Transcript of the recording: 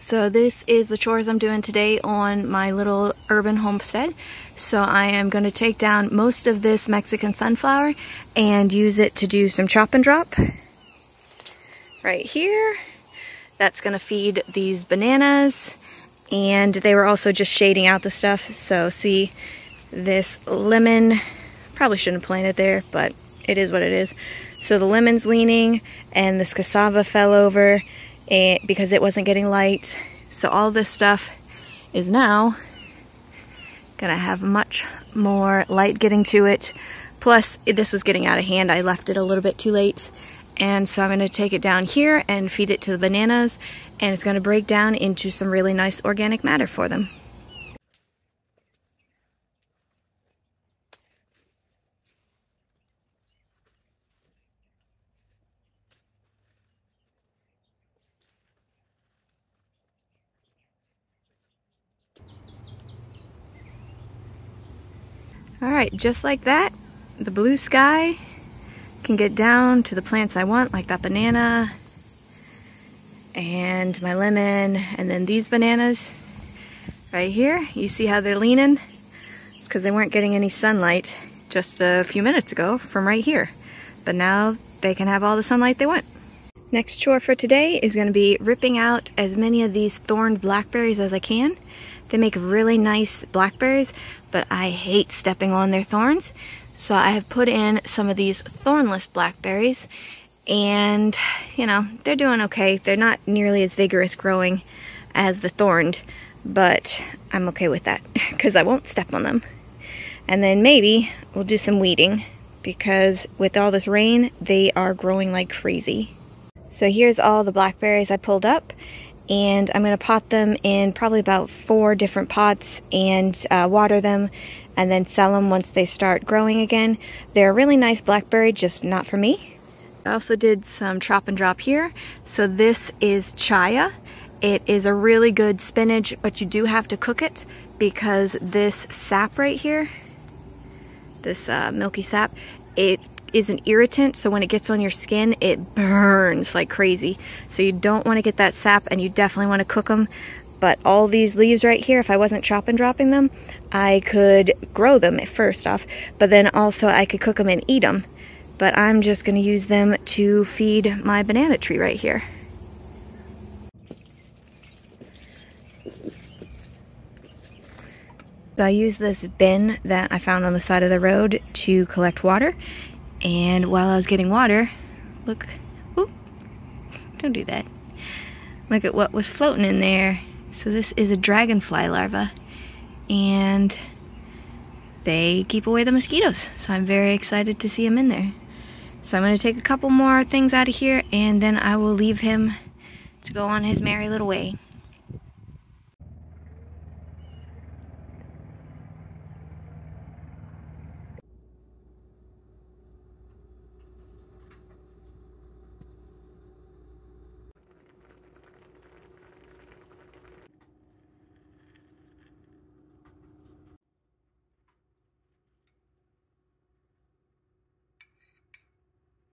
So this is the chores I'm doing today on my little urban homestead. So I am going to take down most of this Mexican sunflower and use it to do some chop and drop. Right here. That's going to feed these bananas. And they were also just shading out the stuff. So see this lemon, probably shouldn't have planted there, but it is what it is. So the lemon's leaning and this cassava fell over because it wasn't getting light. So all this stuff is now gonna have much more light getting to it. Plus this was getting out of hand. I left it a little bit too late. And so I'm gonna take it down here and feed it to the bananas, and it's gonna break down into some really nice organic matter for them. Alright, just like that, the blue sky can get down to the plants I want, like that banana and my lemon, and then these bananas right here. You see how they're leaning? It's because they weren't getting any sunlight just a few minutes ago from right here. But now they can have all the sunlight they want. Next chore for today is going to be ripping out as many of these thorned blackberries as I can. They make really nice blackberries, but I hate stepping on their thorns. So I have put in some of these thornless blackberries, and you know, they're doing okay. They're not nearly as vigorous growing as the thorned, but I'm okay with that because I won't step on them. And then maybe we'll do some weeding because with all this rain, they are growing like crazy. So here's all the blackberries I pulled up. And I'm going to pot them in probably about 4 different pots and water them and then sell them once they start growing again. They're a really nice blackberry, just not for me. I also did some chop and drop here. So this is chaya. It is a really good spinach, but you do have to cook it because this sap right here, this milky sap, it is an irritant, so when it gets on your skin it burns like crazy. So you don't want to get that sap, and you definitely want to cook them. But all these leaves right here, if I wasn't chop and dropping them, I could grow them first off, but then also I could cook them and eat them. But I'm just going to use them to feed my banana tree right here. So I use this bin that I found on the side of the road to collect water. And while I was getting water, look, oop, don't do that. Look at what was floating in there. So this is a dragonfly larva, and they keep away the mosquitoes. So I'm very excited to see him in there. So I'm going to take a couple more things out of here, and then I will leave him to go on his merry little way.